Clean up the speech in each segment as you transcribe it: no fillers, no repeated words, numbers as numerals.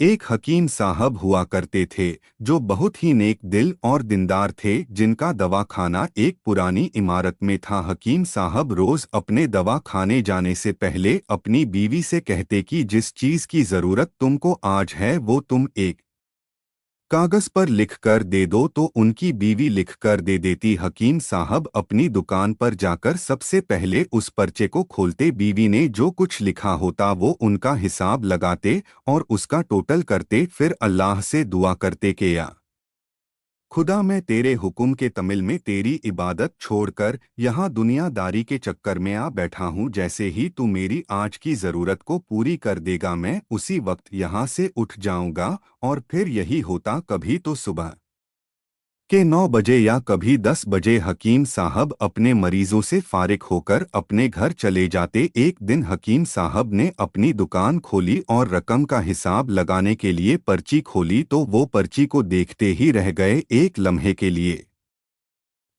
एक हकीम साहब हुआ करते थे जो बहुत ही नेक दिल और दीनदार थे, जिनका दवा खाना एक पुरानी इमारत में था। हकीम साहब रोज अपने दवा खाने जाने से पहले अपनी बीवी से कहते कि जिस चीज की जरूरत तुमको आज है वो तुम एक कागज पर लिख कर दे दो, तो उनकी बीवी लिख कर दे देती। हकीम साहब अपनी दुकान पर जाकर सबसे पहले उस पर्चे को खोलते, बीवी ने जो कुछ लिखा होता वो उनका हिसाब लगाते और उसका टोटल करते, फिर अल्लाह से दुआ करते कि या खुदा, मैं तेरे हुक्म के तमिल में तेरी इबादत छोड़कर यहाँ दुनियादारी के चक्कर में आ बैठा हूँ। जैसे ही तू मेरी आज की ज़रूरत को पूरी कर देगा मैं उसी वक्त यहाँ से उठ जाऊँगा। और फिर यही होता, कभी तो सुबह के 9 बजे या कभी 10 बजे हकीम साहब अपने मरीजों से फारिग होकर अपने घर चले जाते। एक दिन हकीम साहब ने अपनी दुकान खोली और रकम का हिसाब लगाने के लिए पर्ची खोली, तो वो पर्ची को देखते ही रह गए एक लम्हे के लिए।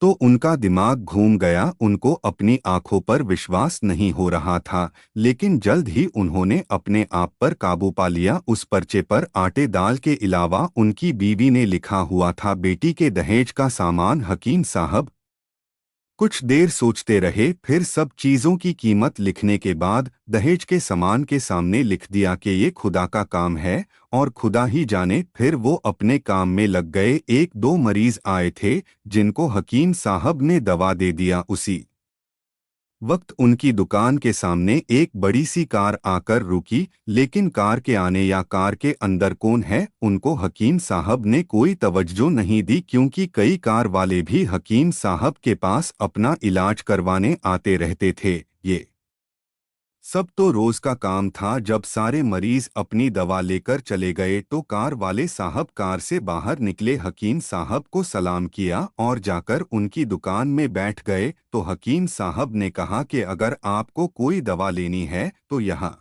तो उनका दिमाग घूम गया, उनको अपनी आंखों पर विश्वास नहीं हो रहा था। लेकिन जल्द ही उन्होंने अपने आप पर काबू पा लिया। उस पर्चे पर आटे दाल के अलावा उनकी बीवी ने लिखा हुआ था बेटी के दहेज का सामान। हकीम साहब कुछ देर सोचते रहे, फिर सब चीजों की कीमत लिखने के बाद दहेज के सामान के सामने लिख दिया कि ये खुदा का काम है और खुदा ही जाने। फिर वो अपने काम में लग गए। एक दो मरीज आए थे जिनको हकीम साहब ने दवा दे दिया। उसी वक्त उनकी दुकान के सामने एक बड़ी सी कार आकर रुकी, लेकिन कार के आने या कार के अंदर कौन है उनको हकीम साहब ने कोई तवज्जो नहीं दी, क्योंकि कई कार वाले भी हकीम साहब के पास अपना इलाज करवाने आते रहते थे। ये सब तो रोज का काम था। जब सारे मरीज अपनी दवा लेकर चले गए तो कार वाले साहब कार से बाहर निकले, हकीम साहब को सलाम किया और जाकर उनकी दुकान में बैठ गए। तो हकीम साहब ने कहा कि अगर आपको कोई दवा लेनी है तो यहाँ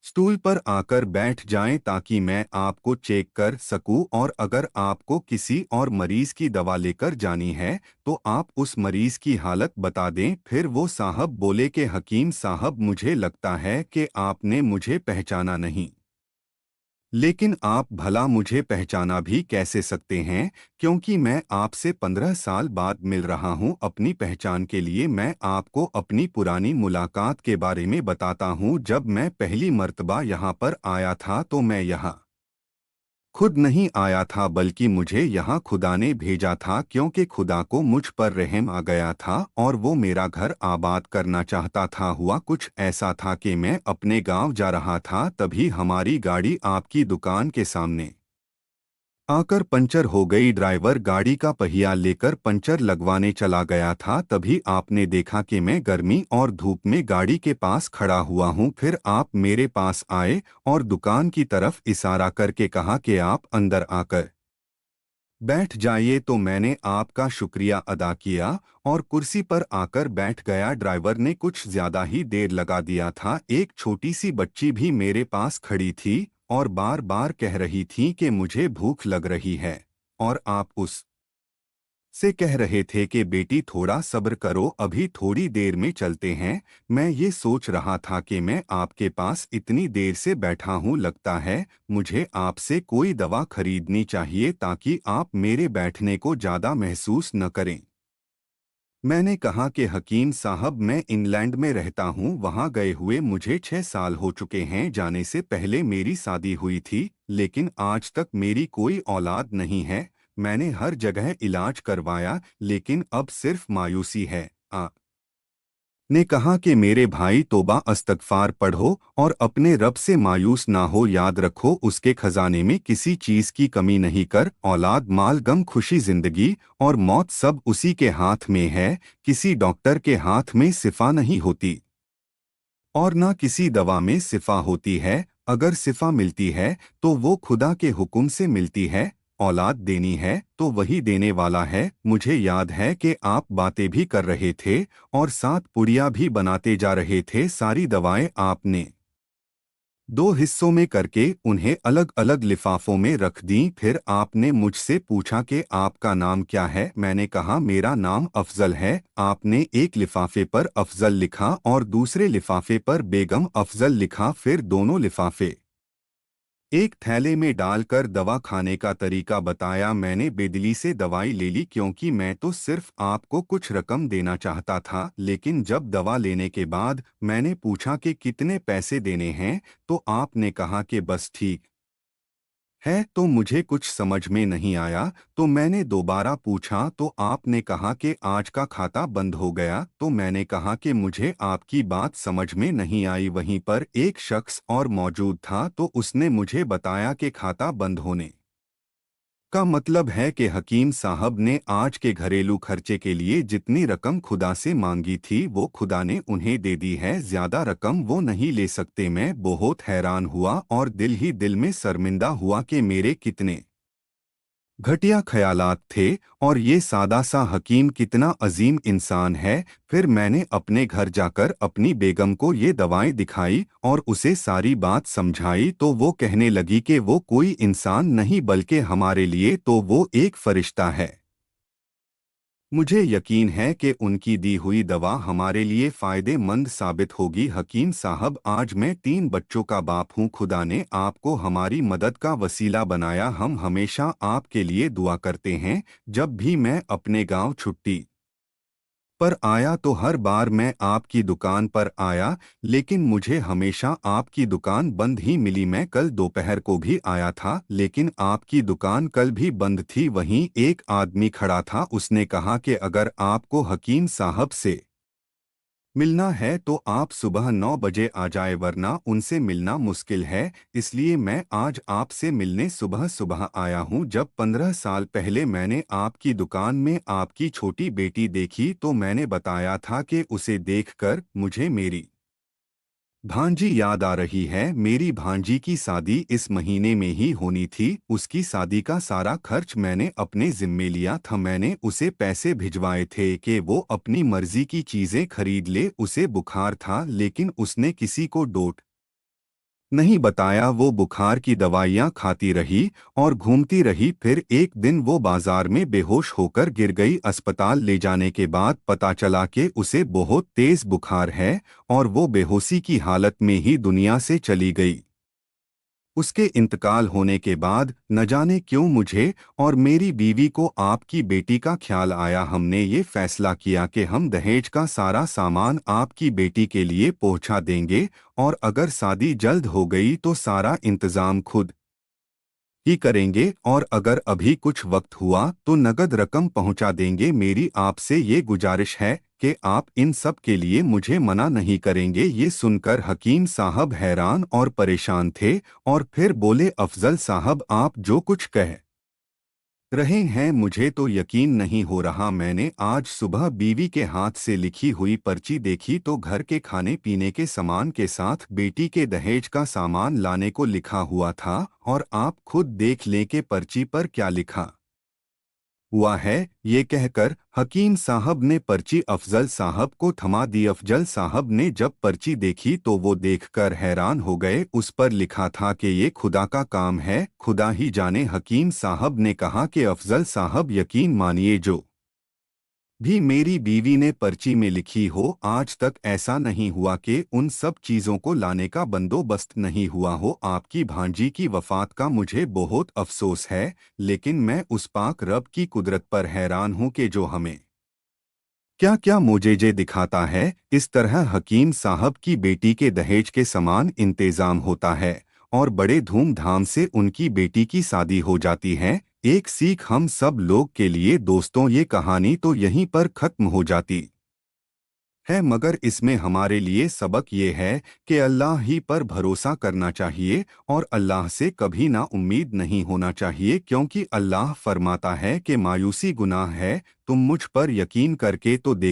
स्टूल पर आकर बैठ जाएं ताकि मैं आपको चेक कर सकूं, और अगर आपको किसी और मरीज की दवा लेकर जानी है तो आप उस मरीज की हालत बता दें। फिर वो साहब बोले कि हकीम साहब, मुझे लगता है कि आपने मुझे पहचाना नहीं, लेकिन आप भला मुझे पहचाना भी कैसे सकते हैं, क्योंकि मैं आपसे 15 साल बाद मिल रहा हूं। अपनी पहचान के लिए मैं आपको अपनी पुरानी मुलाकात के बारे में बताता हूं। जब मैं पहली मर्तबा यहाँ पर आया था तो मैं यहाँ खुद नहीं आया था, बल्कि मुझे यहाँ खुदा ने भेजा था, क्योंकि खुदा को मुझ पर रहम आ गया था और वो मेरा घर आबाद करना चाहता था। हुआ कुछ ऐसा था कि मैं अपने गांव जा रहा था, तभी हमारी गाड़ी आपकी दुकान के सामने आकर पंचर हो गई। ड्राइवर गाड़ी का पहिया लेकर पंचर लगवाने चला गया था, तभी आपने देखा कि मैं गर्मी और धूप में गाड़ी के पास खड़ा हुआ हूँ। फिर आप मेरे पास आए और दुकान की तरफ इशारा करके कहा कि आप अंदर आकर बैठ जाइए। तो मैंने आपका शुक्रिया अदा किया और कुर्सी पर आकर बैठ गया। ड्राइवर ने कुछ ज्यादा ही देर लगा दिया था। एक छोटी सी बच्ची भी मेरे पास खड़ी थी और बार बार कह रही थी कि मुझे भूख लग रही है, और आप उस से कह रहे थे कि बेटी थोड़ा सब्र करो, अभी थोड़ी देर में चलते हैं। मैं ये सोच रहा था कि मैं आपके पास इतनी देर से बैठा हूँ, लगता है मुझे आपसे कोई दवा खरीदनी चाहिए ताकि आप मेरे बैठने को ज़्यादा महसूस न करें। मैंने कहा कि हकीम साहब, मैं इंग्लैंड में रहता हूँ, वहाँ गए हुए मुझे 6 साल हो चुके हैं। जाने से पहले मेरी शादी हुई थी, लेकिन आज तक मेरी कोई औलाद नहीं है। मैंने हर जगह इलाज करवाया, लेकिन अब सिर्फ मायूसी है। आ ने कहा कि मेरे भाई, तौबा अस्तगफार पढ़ो और अपने रब से मायूस ना हो। याद रखो, उसके खजाने में किसी चीज की कमी नहीं। कर औलाद, माल, गम, खुशी, जिंदगी और मौत सब उसी के हाथ में है। किसी डॉक्टर के हाथ में शिफा नहीं होती और ना किसी दवा में शिफा होती है। अगर शिफा मिलती है तो वो खुदा के हुक्म से मिलती है। औलाद देनी है तो वही देने वाला है। मुझे याद है कि आप बातें भी कर रहे थे और साथ पुड़िया भी बनाते जा रहे थे। सारी दवाएं आपने 2 हिस्सों में करके उन्हें अलग अलग लिफाफों में रख दी। फिर आपने मुझसे पूछा कि आपका नाम क्या है। मैंने कहा मेरा नाम अफजल है। आपने एक लिफाफे पर अफजल लिखा और दूसरे लिफाफे पर बेगम अफजल लिखा। फिर दोनों लिफाफे एक थैले में डालकर दवा खाने का तरीका बताया। मैंने बेदिली से दवाई ले ली क्योंकि मैं तो सिर्फ आपको कुछ रकम देना चाहता था, लेकिन जब दवा लेने के बाद मैंने पूछा कि कितने पैसे देने हैं, तो आपने कहा कि बस ठीक है। तो मुझे कुछ समझ में नहीं आया, तो मैंने दोबारा पूछा तो आपने कहा कि आज का खाता बंद हो गया। तो मैंने कहा कि मुझे आपकी बात समझ में नहीं आई। वहीं पर एक शख्स और मौजूद था, तो उसने मुझे बताया कि खाता बंद होने का मतलब है कि हकीम साहब ने आज के घरेलू खर्चे के लिए जितनी रकम खुदा से मांगी थी वो खुदा ने उन्हें दे दी है, ज्यादा रकम वो नहीं ले सकते। मैं बहुत हैरान हुआ और दिल ही दिल में शर्मिंदा हुआ कि मेरे कितने घटिया ख्यालात थे और ये सादा सा हकीम कितना अजीम इंसान है। फिर मैंने अपने घर जाकर अपनी बेगम को ये दवाएं दिखाई और उसे सारी बात समझाई, तो वो कहने लगी कि वो कोई इंसान नहीं बल्कि हमारे लिए तो वो एक फरिश्ता है। मुझे यकीन है कि उनकी दी हुई दवा हमारे लिए फ़ायदेमंद साबित होगी। हकीम साहब, आज मैं 3 बच्चों का बाप हूँ। खुदा ने आपको हमारी मदद का वसीला बनाया। हम हमेशा आपके लिए दुआ करते हैं। जब भी मैं अपने गांव छुट्टी पर आया तो हर बार मैं आपकी दुकान पर आया, लेकिन मुझे हमेशा आपकी दुकान बंद ही मिली। मैं कल दोपहर को भी आया था, लेकिन आपकी दुकान कल भी बंद थी। वहीं एक आदमी खड़ा था, उसने कहा कि अगर आपको हकीम साहब से मिलना है तो आप सुबह 9 बजे आ जाए, वरना उनसे मिलना मुश्किल है। इसलिए मैं आज आपसे मिलने सुबह सुबह आया हूँ। जब 15 साल पहले मैंने आपकी दुकान में आपकी छोटी बेटी देखी तो मैंने बताया था कि उसे देखकर मुझे मेरी भांजी याद आ रही है। मेरी भांजी की शादी इस महीने में ही होनी थी। उसकी शादी का सारा खर्च मैंने अपने जिम्मे लिया था। मैंने उसे पैसे भिजवाए थे कि वो अपनी मर्जी की चीजें खरीद ले। उसे बुखार था, लेकिन उसने किसी को डोट नहीं बताया। वो बुखार की दवाइयाँ खाती रही और घूमती रही। फिर एक दिन वो बाजार में बेहोश होकर गिर गई। अस्पताल ले जाने के बाद पता चला कि उसे बहुत तेज बुखार है और वो बेहोशी की हालत में ही दुनिया से चली गई। उसके इंतकाल होने के बाद न जाने क्यों मुझे और मेरी बीवी को आपकी बेटी का ख्याल आया। हमने ये फैसला किया कि हम दहेज का सारा सामान आपकी बेटी के लिए पहुंचा देंगे और अगर शादी जल्द हो गई तो सारा इंतजाम खुद ही करेंगे, और अगर अभी कुछ वक्त हुआ तो नगद रकम पहुंचा देंगे। मेरी आपसे ये गुजारिश है कि आप इन सब के लिए मुझे मना नहीं करेंगे। ये सुनकर हकीम साहब हैरान और परेशान थे और फिर बोले, अफजल साहब, आप जो कुछ कह रहे हैं मुझे तो यकीन नहीं हो रहा। मैंने आज सुबह बीवी के हाथ से लिखी हुई पर्ची देखी तो घर के खाने पीने के सामान के साथ बेटी के दहेज का सामान लाने को लिखा हुआ था, और आप खुद देख लें कि पर्ची पर क्या लिखा हुआ है। ये कहकर हकीम साहब ने पर्ची अफजल साहब को थमा दी। अफजल साहब ने जब पर्ची देखी तो वो देखकर हैरान हो गए। उस पर लिखा था कि ये खुदा का काम है, खुदा ही जाने। हकीम साहब ने कहा कि अफजल साहब, यकीन मानिए, जो भी मेरी बीवी ने पर्ची में लिखी हो, आज तक ऐसा नहीं हुआ कि उन सब चीज़ों को लाने का बंदोबस्त नहीं हुआ हो। आपकी भांजी की वफात का मुझे बहुत अफसोस है, लेकिन मैं उस पाक रब की कुदरत पर हैरान हूँ कि जो हमें क्या क्या मोजेजे दिखाता है। इस तरह हकीम साहब की बेटी के दहेज के समान इंतजाम होता है और बड़े धूमधाम से उनकी बेटी की शादी हो जाती है। एक सीख हम सब लोग के लिए। दोस्तों, ये कहानी तो यहीं पर खत्म हो जाती है, मगर इसमें हमारे लिए सबक ये है कि अल्लाह ही पर भरोसा करना चाहिए और अल्लाह से कभी ना उम्मीद नहीं होना चाहिए, क्योंकि अल्लाह फरमाता है कि मायूसी गुनाह है। तुम मुझ पर यकीन करके तो देखो।